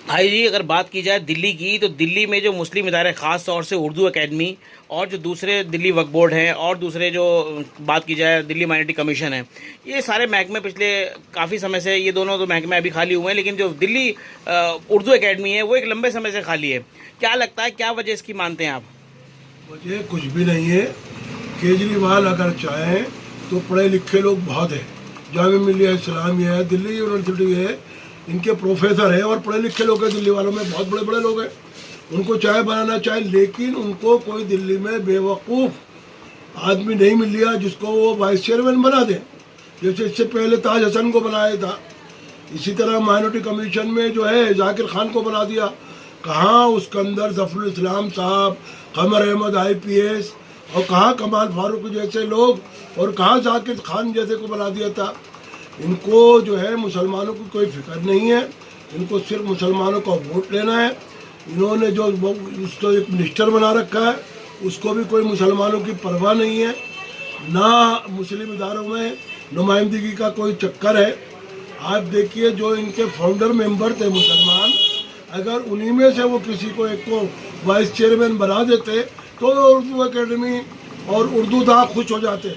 भाई जी, अगर बात की जाए दिल्ली की, तो दिल्ली में जो मुस्लिम इदारे ख़ास तौर से उर्दू एकेडमी और जो दूसरे दिल्ली वक्फ बोर्ड हैं और दूसरे जो बात की जाए दिल्ली माइनॉरिटी कमीशन है, ये सारे महकमे पिछले काफ़ी समय से, ये दोनों तो महकमे अभी खाली हुए हैं, लेकिन जो दिल्ली उर्दू एकेडमी है वो एक लंबे समय से खाली है। क्या लगता है, क्या वजह इसकी मानते हैं आप? मुझे कुछ भी नहीं है। केजरीवाल अगर चाहें तो पढ़े लिखे लोग बहुत हैं। जामिया मिलिया इस्लामिया है, दिल्ली यूनिवर्सिटी है, इनके प्रोफेसर हैं और पढ़े लिखे लोग हैं। दिल्ली वालों में बहुत बड़े बड़े लोग हैं। उनको चाहे बनाना चाहे, लेकिन उनको कोई दिल्ली में बेवकूफ़ आदमी नहीं मिल लिया जिसको वो वाइस चेयरमैन बना दें। जैसे इससे पहले ताज हसन को बनाया था, इसी तरह माइनॉरिटी कमीशन में जो है जाकिर खान को बना दिया। कहाँ उसके अंदर जफरुल इस्लाम साहब, कमर अहमद IPS, और कहाँ कमाल फारूक जैसे लोग, और कहाँ जाकिर खान जैसे को बना दिया था। इनको जो है मुसलमानों की कोई फिक्र नहीं है, इनको सिर्फ मुसलमानों का वोट लेना है। इन्होंने जो उसको एक मिनिस्टर बना रखा है, उसको भी कोई मुसलमानों की परवाह नहीं है, ना मुस्लिम इदारों में नुमाइंदगी का कोई चक्कर है। आप देखिए, जो इनके फाउंडर मेंबर थे मुसलमान, अगर उन्हीं में से वो किसी को एक को वाइस चेयरमैन बना देते तो उर्दू एकेडमी और उर्दू दा खुश हो जाते,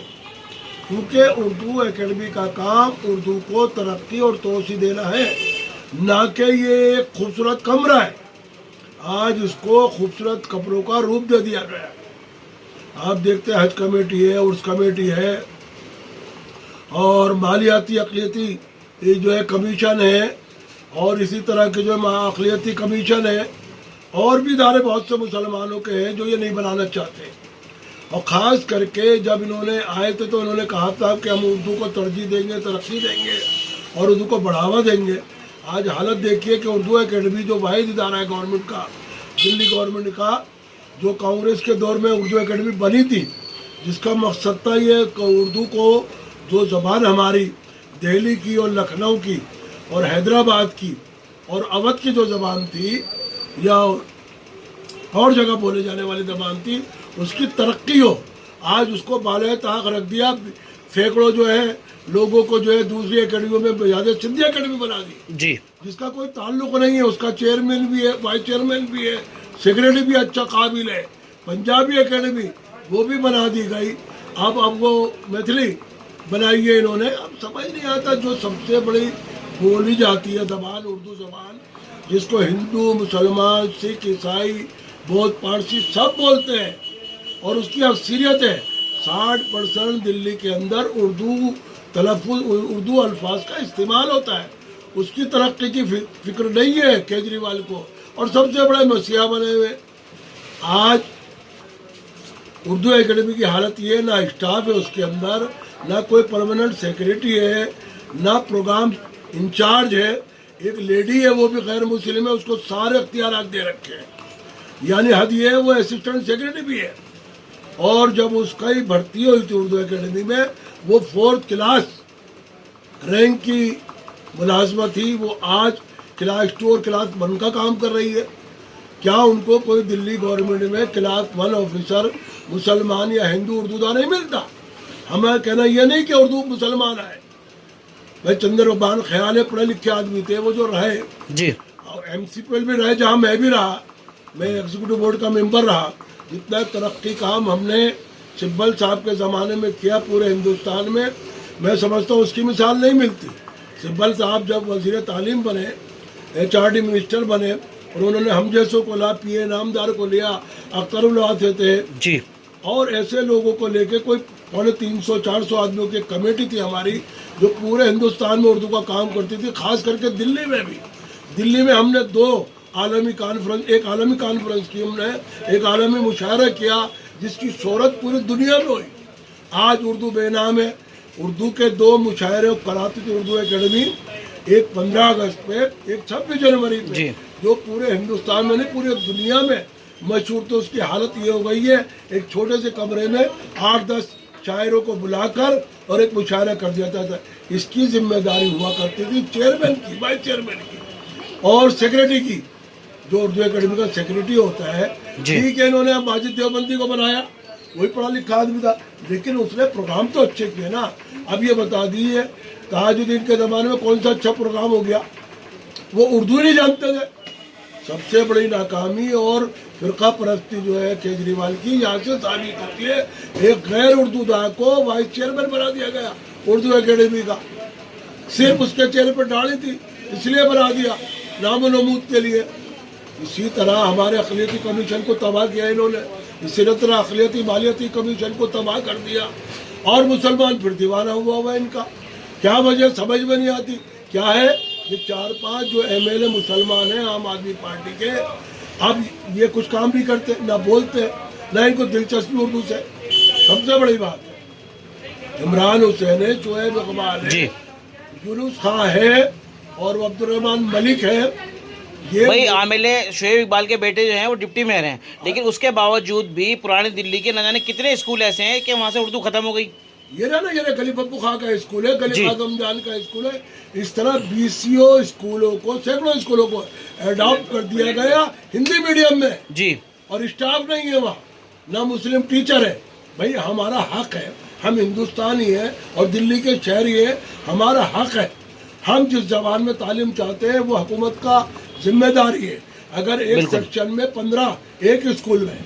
क्योंकि उर्दू एकेडमी का काम उर्दू को तरक्की और तोसी देना है, ना कि ये एक खूबसूरत कमरा है। आज इसको खूबसूरत कपड़ों का रूप दे दिया गया। आप देखते हैं हज कमेटी है, उर्स कमेटी है, और मालियाती अक़लियती ये जो है कमीशन है, और इसी तरह के जो अक़लियती कमीशन है, और भी इदारे बहुत से मुसलमानों के हैं जो ये नहीं बनाना चाहते। और ख़ास करके जब इन्होंने आए थे तो इन्होंने कहा था कि हम उर्दू को तरजीह देंगे, तरक्की देंगे और उर्दू को बढ़ावा देंगे। आज हालत देखिए कि उर्दू एकेडमी जो वाहिद इदारा है गवर्नमेंट का, दिल्ली गवर्नमेंट का, जो कांग्रेस के दौर में उर्दू एकेडमी बनी थी, जिसका मकसद था ये उर्दू को, जो ज़बान हमारी दिल्ली की और लखनऊ की और हैदराबाद की और अवध की जो ज़बान थी या और जगह बोले जाने वाली ज़बान थी, उसकी तरक्की हो। आज उसको बाले ताक रख दिया। सैकड़ों जो है लोगों को जो है दूसरी एकेडमियों में ज़्यादा सिंधी एकेडमी बना दी जी, जिसका कोई ताल्लुक नहीं है। उसका चेयरमैन भी है, वाइस चेयरमैन भी है, सेक्रेटरी भी अच्छा काबिल है। पंजाबी एकेडमी वो भी बना दी गई। अब वो मैथिली बनाई है इन्होंने। अब समझ नहीं आता, जो सबसे बड़ी बोली जाती है ज़बान, उर्दू ज़बान, जिसको हिंदू, मुसलमान, सिख, ईसाई, बौद्ध, पारसी सब बोलते हैं, और उसकी अक्सरियत है। 60% दिल्ली के अंदर उर्दू तलफ़ुज़, उर्दू अल्फाज का इस्तेमाल होता है। उसकी तरक्की की फिक्र नहीं है केजरीवाल को, और सबसे बड़े मसीहा बने हुए। आज उर्दू एकेडमी की हालत ये, ना स्टाफ है उसके अंदर, ना कोई परमानेंट सेक्रेटरी है, ना प्रोग्राम इंचार्ज है। एक लेडी है, वो भी गैर मुस्लिम है, उसको सारे अख्तियार दे रखे हैं। यानी हद ये है, वो असिस्टेंट सेक्रेटरी भी है। और जब उसका ही भर्ती हुई थी उर्दू एकेडमी में, वो 4th क्लास रैंक की मुलाजमत थी, वो आज क्लास 2 और क्लास 1 का काम कर रही है। क्या उनको कोई दिल्ली गवर्नमेंट में क्लास 1 ऑफिसर मुसलमान या हिंदू उर्दू दा नहीं मिलता? हमें कहना ये नहीं कि उर्दू मुसलमान है। भाई चंद्रबान ख्याल है, पढ़े लिखे आदमी थे, वो जो रहे जी, और MCPL भी रहे, जहाँ मैं भी रहा, मैं एग्जीक्यूटिव बोर्ड का मेंबर रहा। जितना तरक्की काम हमने सिब्बल साहब के ज़माने में किया पूरे हिंदुस्तान में, मैं समझता हूँ उसकी मिसाल नहीं मिलती। सिब्बल साहब जब वज़ीर तालीम बने, HRD मिनिस्टर बने, और उन्होंने हम जैसों को ला, PA नामदार को लिया, अख्तरुल्लाह थे जी, और ऐसे लोगों को लेके कोई 350-400 आदमियों की कमेटी थी हमारी, जो पूरे हिंदुस्तान में उर्दू का काम करती थी, खास करके दिल्ली में भी। दिल्ली में हमने 2 आलमी कॉन्फ्रेंस, एक आलमी कॉन्फ्रेंस की हमने, एक आलमी मुशायरा किया, जिसकी शोहरत पूरी दुनिया में हुई। आज उर्दू बेनाम है। उर्दू के 2 मुशायरे कराती थी उर्दू एकेडमी, एक 15 अगस्त पे, एक 26 जनवरी पे, जो पूरे हिंदुस्तान में नहीं पूरी दुनिया में मशहूर। तो उसकी हालत ये हो गई है, एक छोटे से कमरे में 8-10 शायरों को बुलाकर और एक मुशायरा कर दिया था। इसकी जिम्मेदारी हुआ करती थी चेयरमैन की, वाइस चेयरमैन की और सेक्रेटरी की, जो उर्दू एकेडमी का सेक्रेटरी होता है। ठीक है, इन्होंने अब माजिद देवबंदी को बनाया, वही पढ़ा लिखा आदमी था, लेकिन उसने प्रोग्राम तो अच्छे किए ना। अब ये बता दीजिए, ताजुद्दीन के ज़माने में कौन सा अच्छा प्रोग्राम हो गया? वो उर्दू नहीं जानते थे, सबसे बड़ी नाकामी और फिरका परस्ती जो है केजरीवाल की, यहाँ से साबित होती है। एक गैर उर्दू दाई को वाइस चेयरमैन बना दिया गया उर्दू एकेडमी का, सिर्फ उसके चेहरे पर दाढ़ी थी इसलिए बना दिया, नाम नमूद के लिए। इसी तरह हमारे अक़लियती कमीशन को तबाह किया इन्होंने, इसी तरह अक़लियती मालियती कमीशन को तबाह कर दिया, और मुसलमान फिर दीवाना हुआ इनका। क्या वजह समझ में नहीं आती। क्या है, ये 4-5 जो MLA मुसलमान हैं आम आदमी पार्टी के, अब ये कुछ काम भी करते ना बोलते ना इनको दिलचस्पी उर्दू से। सबसे बड़ी बात है, इमरान हुसैन है, शोएब इकबाल है, यूनुस खां है और अब्दुर्रहमान मलिक है। ये भाई आमिले शोएब इकबाल के बेटे जो हैं वो डिप्टी मेयर हैं, लेकिन उसके बावजूद भी पुरानी दिल्ली के न जाने कितने स्कूल ऐसे हैं कि वहाँ से उर्दू खत्म हो गई। ये ना ये गली पप्पू खां का स्कूल है, गली आजम जान का स्कूल है। इस तरह 20 स्कूलों को, सैकड़ों स्कूलों को एडॉप्ट कर दिया गया हिंदी मीडियम में जी, और स्टाफ नहीं है वहाँ, ना मुस्लिम टीचर है। भाई हमारा हक है, हम हिंदुस्तानी हैं और दिल्ली के शहरी हैं, हमारा हक है। हम जिस जबान में तालीम चाहते हैं वो हुकूमत का जिम्मेदारी है। अगर एक सेक्शन में 15 एक स्कूल में,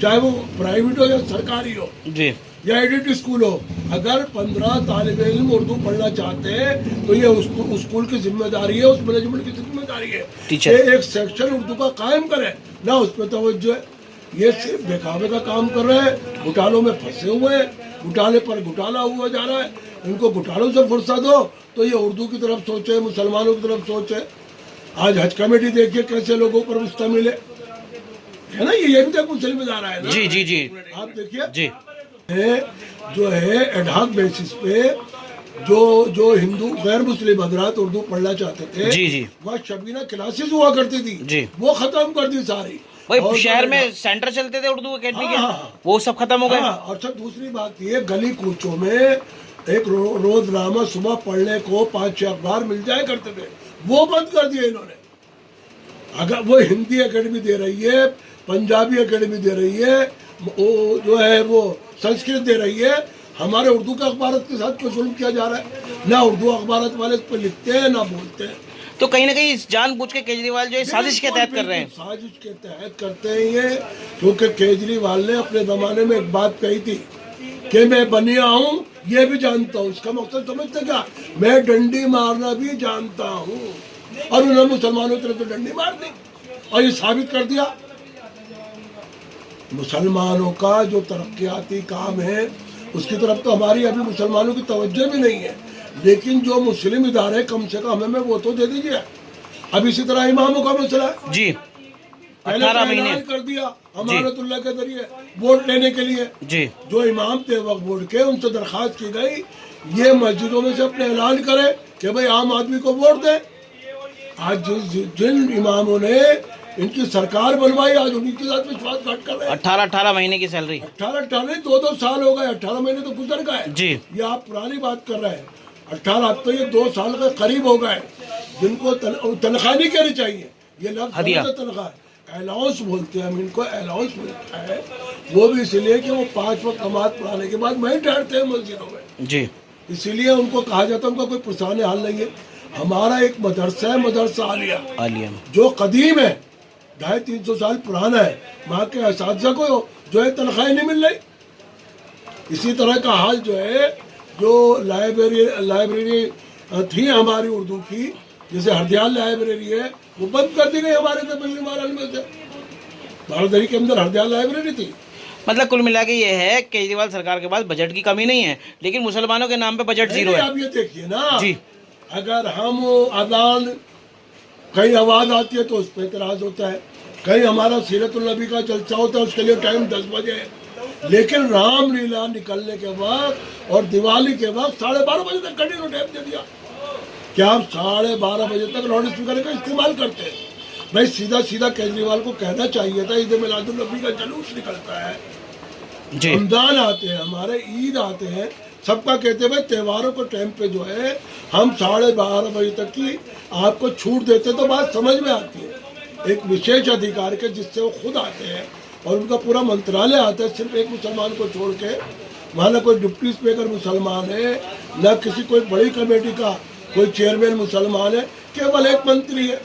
चाहे वो प्राइवेट हो या सरकारी हो जी, या एडिट स्कूल हो, अगर 15 तालिब इल्म उर्दू पढ़ना चाहते हैं तो ये उस स्कूल की जिम्मेदारी है, उस मैनेजमेंट की जिम्मेदारी है टीचर एक सेक्शन उर्दू का कायम करे, ना उस पर तवज्जो है। ये सिर्फ दिखावे का काम कर रहे हैं, घोटालों में फंसे हुए हैं, घोटाले पर घोटाला हुआ जा रहा है। इनको घोटालों से फुर्सत हो तो ये उर्दू की तरफ सोचे, मुसलमानों की तरफ सोचे। आज हज कमेटी देखिए कैसे लोगों पर मुश्तमिल है ना, ये भी तक मुस्लिम में जा रहा है ना। जी जी जी, आप देखिए जी, जो है एडहॉक बेसिस पे जो हिंदू गैर मुस्लिम हजरात उर्दू पढ़ना चाहते थे जी जी, वह शबीना क्लासेस हुआ करती थी जी, वो खत्म कर दी सारी। भाई शहर में सेंटर चलते थे उर्दू अकेडमी के, वो सब खत्म हो गए। और सब दूसरी बात ये, गली कूचों में एक रोजनामा सुबह पढ़ने को 5-6 अखबार मिल जाए करते थे, वो बंद कर दिए इन्होंने। अगर वो हिंदी एकेडमी दे रही है, पंजाबी एकेडमी दे रही है, वो जो है वो संस्कृत दे रही है, हमारे उर्दू के अखबार के साथ क्यों जुल्म किया जा रहा है। ना उर्दू अखबार वाले इस पर लिखते हैं ना बोलते हैं। तो कहीं ना कहीं जानबूझ के केजरीवाल जो है साजिश के तहत कर रहे हैं। साजिश के तहत करते हैं ये, क्योंकि केजरीवाल ने अपने जमाने में एक बात कही थी कि मैं बनिया हूँ, ये भी जानता हूँ। इसका मकसद समझते क्या, मैं डंडी मारना भी जानता हूँ, और उन्होंने मुसलमानों की तरफ तो डंडी मार दी और ये साबित कर दिया। मुसलमानों का जो तरक्याती काम है उसकी तरफ तो हमारी अभी मुसलमानों की तवज्जो भी नहीं है, लेकिन जो मुस्लिम इदारे कम से कम हमें वो तो दे दीजिए। अब इसी तरह इमामों का मसला है जी, 18 महीने कर दिया अमानतुल्लाह के जरिए वोट लेने के लिए जी, जो इमाम थे वक्फ बोर्ड के, उनसे दरखास्त की गई ये मस्जिदों में से अपने ऐलान करे कि भाई आम आदमी को वोट दे। आज जिन इमामों ने इनकी सरकार बनवाई, आज उनके साथ विश्वासघात कर रहे हैं। 18 महीने की सैलरी, 18 2 साल हो गए, 18 महीने तो गुजर गए जी, ये आप पुरानी बात कर रहे हैं। 18 अब तो ये 2 साल के करीब हो गए, जिनको तनख्वाह नहीं कहनी चाहिए, ये लफ्ज़ तनख्वाह अलाउंस बोलते हैं, हम इनको अलाउंस मिलता है, वो भी इसलिए कि वो 5 वक्त नमाज पढ़ाने के बाद वहीं ठहरते हैं मस्जिदों में जी, इसीलिए उनको कहा जाता है उनका कोई पुरसान हाल नहीं है। हमारा एक मदरसा है, मदरसा आलिया, जो कदीम है, 250-300 साल पुराना है, वहाँ के असातिज़ा को जो है तनख्वाह नहीं मिल रही। इसी तरह का हाल जो है, जो लाइब्रेरी थी हमारी उर्दू की, जैसे हरदयाल लाइब्रेरी है, वो बंद कर दी गई हमारे तबलीगी महाराज में से। बारहदरी के अंदर हरदयाल लाइब्रेरी थी। मतलब कुल मिला के ये है केजरीवाल सरकार के पास बजट की कमी नहीं है, लेकिन मुसलमानों के नाम पे बजट जीरो है। आप ये देखिए ना जी, अगर हम अजान कहीं आवाज आती है तो उस पर इतराज होता है, कहीं हमारा सीरतुल नबी का जलसा होता है उसके लिए टाइम 10 बजे है, लेकिन रामलीला निकलने के वक्त और दिवाली के वक्त 12:30 बजे तक कंटिन्यू टाइम दे दिया। क्या आप 12:30 बजे तक लाउड स्पीकर का इस्तेमाल करते हैं? भाई सीधा सीधा केजरीवाल को कहना चाहिए था, ईद मिलादुल नबी का जुलूस निकलता है, रमजान आते हैं हमारे, ईद आते हैं, सबका कहते हैं भाई त्योहारों को टाइम पे जो है हम 12:30 बजे तक की आपको छूट देते तो बात समझ में आती है। एक विशेष अधिकार के जिससे वो खुद आते हैं और उनका पूरा मंत्रालय आता है, सिर्फ एक मुसलमान को छोड़ के, वहाँ ना कोई डिप्टी स्पीकर मुसलमान है, न किसी कोई बड़ी कमेटी का कोई चेयरमैन मुसलमान है, केवल एक मंत्री है।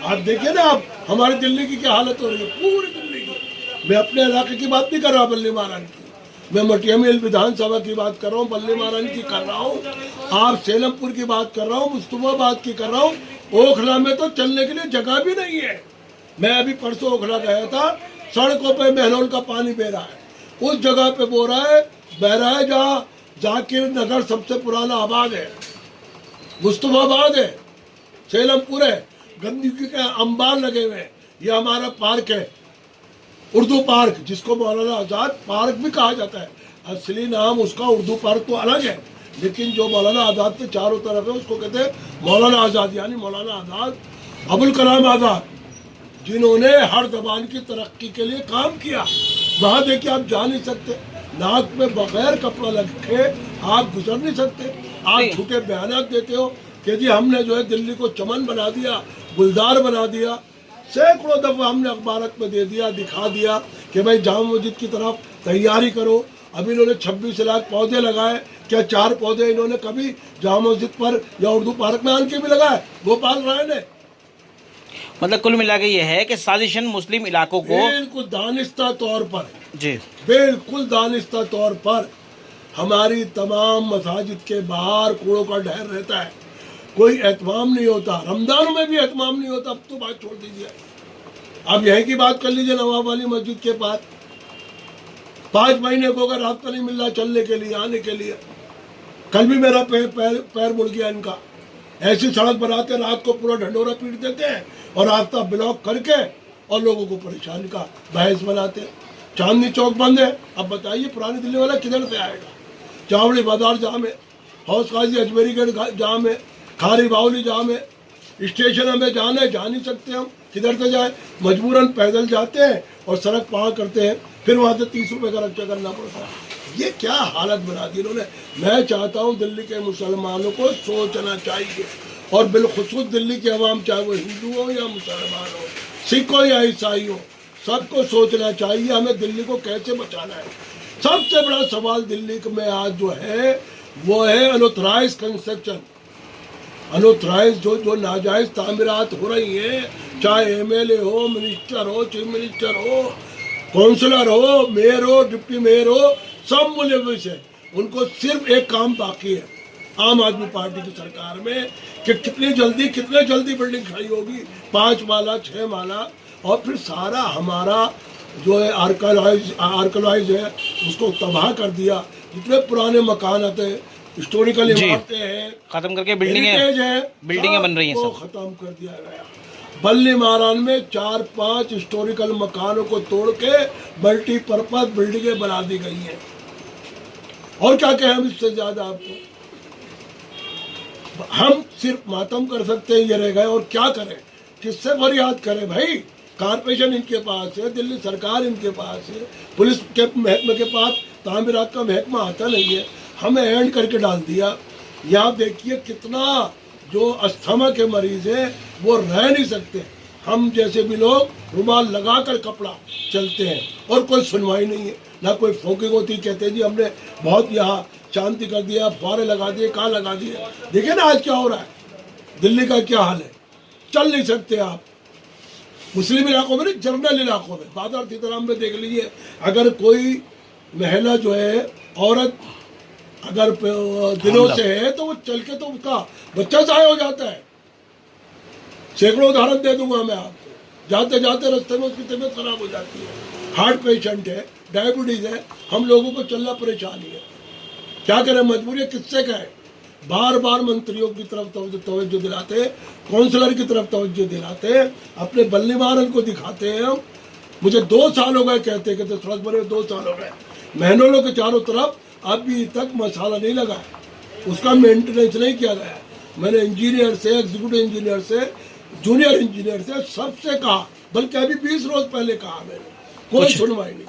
आप देखिए ना, आप हमारी दिल्ली की क्या हालत हो रही है, पूरी दिल्ली की। मैं अपने इलाके की बात नहीं कर रहा बल्ली महारानी की, मैं मटिया मिल विधानसभा की बात कर रहा हूँ, बल्ली महारानी की कर रहा हूँ, आप सेलमपुर की बात कर रहा हूँ, मुस्तफाबाद की कर रहा हूँ। ओखला में तो चलने के लिए जगह भी नहीं है। मैं अभी परसों ओखला गया था, सड़कों पे महलोल का पानी बह रहा है, उस जगह पे बह रहा है जहाँ जाकिर नगर सबसे पुराना आबाद है, मुस्तफाबाद है, सेलमपुर है, गंदगी के अंबार लगे हुए हैं। ये हमारा पार्क है, उर्दू पार्क, जिसको मौलाना आज़ाद पार्क भी कहा जाता है। असली नाम उसका उर्दू पार्क तो अलग है, लेकिन जो मौलाना आज़ाद के चारों तरफ है उसको कहते हैं मौलाना आज़ाद, यानी मौलाना आज़ाद अबुल कलाम आज़ाद, जिन्होंने हर जबान की तरक्की के लिए काम किया। वहाँ देखिए आप जा नहीं सकते, नाक में बगैर कपड़ा रखे आप गुजर नहीं सकते। आप झूठे बयान देते हो कि जी हमने जो है दिल्ली को चमन बना दिया, गुलदार बना दिया। सैकड़ों दफा हमने अखबारत में दे दिया, दिखा दिया कि भाई जामा मस्जिद की तरफ तैयारी करो। अभी इन्होंने 26 लाख पौधे लगाए, क्या 4 पौधे इन्होंने कभी जामा मस्जिद पर या उर्दू पार्क में आन के भी लगाए? गोपाल राय ने। मतलब कुल मिला के ये है कि साजिशन मुस्लिम इलाकों को बिल्कुल दानिस्ता तौर पर, जी बिल्कुल दानिस्ता तौर पर हमारी तमाम मसाजिद के बाहर कूड़ों का ढेर रहता है, कोई एहतमाम नहीं होता। रमजान में भी एहतमाम नहीं होता। अब तो बात छोड़ दीजिए, अब यहीं की बात कर लीजिए, नवाब वाली मस्जिद के पास 5 महीने को अगर रास्ता नहीं मिल रहा चलने के लिए, आने के लिए। कल भी मेरा पैर मुड़ गया इनका। ऐसी सड़क बनाते रात को पूरा ढंडोरा पीट देते हैं और रास्ता ब्लॉक करके और लोगों को परेशान का बहस बनाते हैं। चांदनी चौक बंद है, अब बताइए पुरानी दिल्ली वाला किधर से आएगा? चावड़ी बाजार जाम है, हौस काजी अजमेरी गढ़ जाम है, खारी बावली जाम है, स्टेशन हमें जाना है, जा नहीं सकते हम, किधर से जाए? मजबूरन पैदल जाते हैं और सड़क पार करते हैं, फिर वहाँ से 30 रुपये का रक्षा करना पड़ता है। ये क्या हालत बना दी इन्होंने। मैं चाहता हूँ दिल्ली के मुसलमानों को सोचना चाहिए, और बिलखुसूस दिल्ली के अवाम, चाहे वो हिंदू हो या मुसलमान हो, सिख हो या ईसाई हो, सबको सोचना चाहिए हमें दिल्ली को कैसे बचाना है। सबसे बड़ा सवाल दिल्ली में आज जो है वो है अनऑथराइज्ड कंस्ट्रक्शन, अनऑथराइज्ड जो नाजायज तामीरात हो रही हैं, चाहे एमएलए हो, मिनिस्टर हो, चीफ मिनिस्टर हो, काउंसलर हो, मेयर हो, डिप्टी मेयर हो, सब मुलविस है। उनको सिर्फ एक काम बाकी है आम आदमी पार्टी की सरकार में कि कितने जल्दी बिल्डिंग खड़ी होगी, 5 माला 6 माला, और फिर सारा हमारा जो है आर्कलाइज है उसको तबाह कर दिया। जितने पुराने मकान आते हैं, हिस्टोरिकल इमारतें हैं, खत्म करके बिल्डिंगें बन रही हैं, सब खत्म कर दिया गया। बल्ली महारान में 4-5 हिस्टोरिकल मकानों को तोड़ के मल्टीपर्पज बिल्डिंगें बना दी गई हैं। और क्या कहें हम इससे ज्यादा आपको? हम सिर्फ मातम कर सकते हैं, ये रह गए। और क्या करें, किससे फरियाद करें भाई? कारपोरेशन इनके पास है, दिल्ली सरकार इनके पास है, पुलिस के महकमे के पास तामीरात का महकमा आता नहीं है, हमें एंड करके डाल दिया। यहाँ देखिए कितना जो अस्थमा के मरीज हैं वो रह नहीं सकते, हम जैसे भी लोग रुमाल लगा कर कपड़ा चलते हैं और कोई सुनवाई नहीं है, ना कोई फोकिंग होती। कहते हैं जी हमने बहुत यहाँ शांति कर दिया, फुहारे लगा दिए, कहाँ लगा दिए। देखिए ना आज क्या हो रहा है, दिल्ली का क्या हाल है। चल नहीं सकते आप मुस्लिम इलाकों में, नहीं जर्नल इलाकों में, बाजार सीताराम में देख लीजिए, अगर कोई महिला जो है, औरत अगर दिनों से है तो वो चल के तो उसका बच्चा ज़ाया हो जाता है। सैकड़ों उदाहरण दे दूंगा मैं आपको, जाते जाते रास्ते में उसकी तबीयत खराब हो जाती है, हार्ट पेशेंट है, डायबिटीज है, हम लोगों को चलना परेशानी है। क्या करें, मजबूरी किससे कहें? बार बार मंत्रियों की तरफ तवज्जो दिलाते, काउंसलर की तरफ तवज्जो दिलाते, अपने बल्ली महाराज को दिखाते हैं हम। मुझे 2 साल हो गए कहते सड़क बने 2 साल हो गए, महनों के चारों तरफ अभी तक मसाला नहीं लगा है, उसका मेंटेनेंस नहीं किया गया। मैंने इंजीनियर से, एग्जीक्यूटिव इंजीनियर से, जूनियर इंजीनियर से, सबसे कहा, बल्कि अभी 20 रोज पहले कहा मैंने, कोई सुनवाई नहीं।